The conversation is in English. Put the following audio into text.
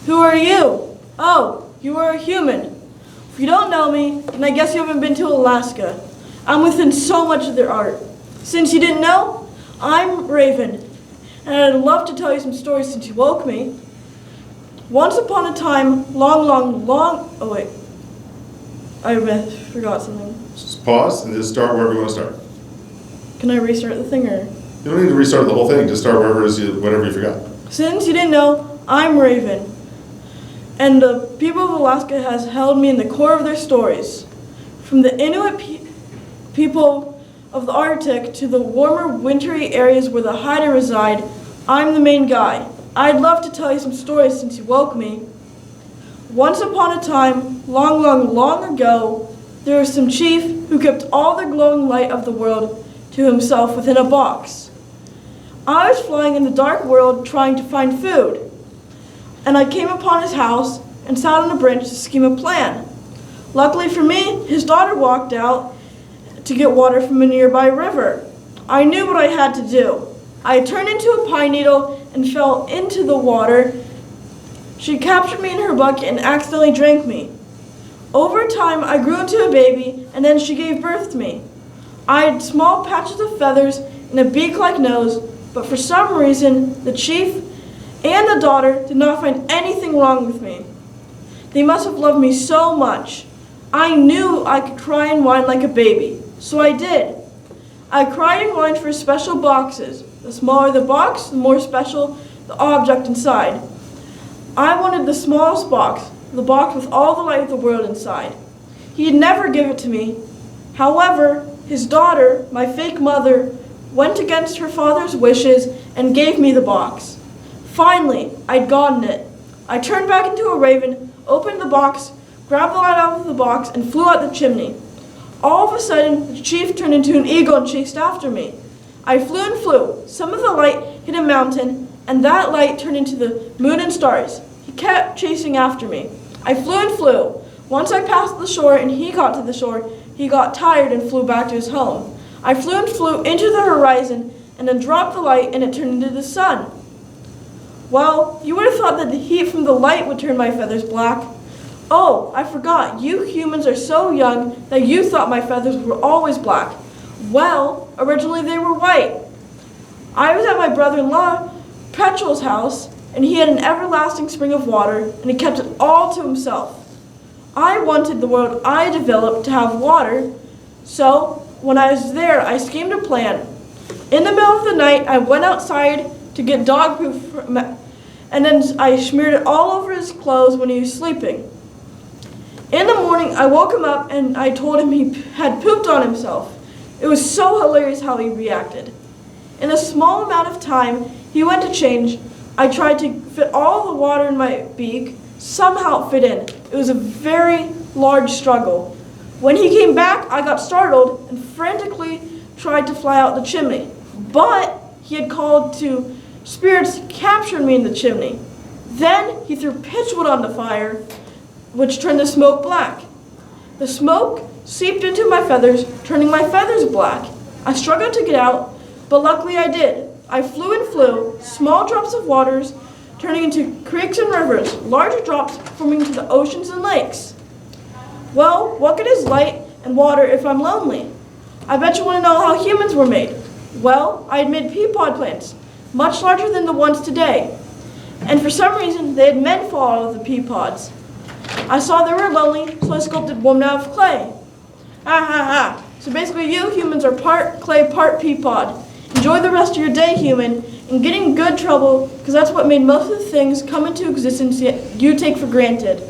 Who are you? Oh, you are a human. If you don't know me, then I guess you haven't been to Alaska. I'm within so much of their art. Since you didn't know, I'm Raven, and I'd love to tell you some stories since you woke me. Once upon a time, oh wait, I forgot something. Just pause and just start wherever you want to start. Can I restart the thing or? You don't need to restart the whole thing. Just start wherever it is whatever you forgot. Since you didn't know, I'm Raven. And the people of Alaska has held me in the core of their stories. From the Inuit people of the Arctic to the warmer, wintry areas where the Haida reside, I'm the main guy. I'd love to tell you some stories since you woke me. Once upon a time, long ago, there was some chief who kept all the glowing light of the world to himself within a box. I was flying in the dark world trying to find food, and I came upon his house and sat on a branch to scheme a plan. Luckily for me, his daughter walked out to get water from a nearby river. I knew what I had to do. I turned into a pine needle and fell into the water. She captured me in her bucket and accidentally drank me. Over time, I grew into a baby, and then she gave birth to me. I had small patches of feathers and a beak-like nose, but for some reason, the chief and the daughter did not find anything wrong with me. They must have loved me so much. I knew I could cry and whine like a baby, so I did. I cried and whined for special boxes. The smaller the box, the more special the object inside. I wanted the smallest box, the box with all the light of the world inside. He'd never give it to me. However, his daughter, my fake mother, went against her father's wishes and gave me the box. Finally, I'd gotten it. I turned back into a raven, opened the box, grabbed the light out of the box, and flew out the chimney. All of a sudden, the chief turned into an eagle and chased after me. I flew and flew. Some of the light hit a mountain, and that light turned into the moon and stars. He kept chasing after me. I flew and flew. Once I passed the shore and he got to the shore, he got tired and flew back to his home. I flew and flew into the horizon and then dropped the light and it turned into the sun. Well, you would have thought that the heat from the light would turn my feathers black. Oh, I forgot. You humans are so young that you thought my feathers were always black. Well, originally they were white. I was at my brother-in-law Petrel's house, and he had an everlasting spring of water, and he kept it all to himself. I wanted the world I developed to have water, so when I was there, I schemed a plan. In the middle of the night, I went outside to get dog poop, and then I smeared it all over his clothes when he was sleeping. In the morning, I woke him up and I told him he had pooped on himself. It was so hilarious how he reacted. In a small amount of time, he went to change. I tried to fit all the water in my beak. Somehow it fit in. It was a very large struggle. When he came back, I got startled and frantically tried to fly out the chimney. But he had called to spirits to capture me in the chimney. Then he threw pitchwood on the fire, which turned the smoke black. The smoke seeped into my feathers, turning my feathers black. I struggled to get out, but luckily I did. I flew and flew, small drops of waters turning into creeks and rivers, larger drops forming into the oceans and lakes. Well, what good is light and water if I'm lonely? I bet you want to know how humans were made. Well, I had made pea pod plants, much larger than the ones today. And for some reason, they had men fall out of the pea pods. I saw they were lonely, so I sculpted woman out of clay. Ha ha ha. So basically you humans are part clay, part pea pod. Enjoy the rest of your day, human, and get in good trouble, because that's what made most of the things come into existence you take for granted.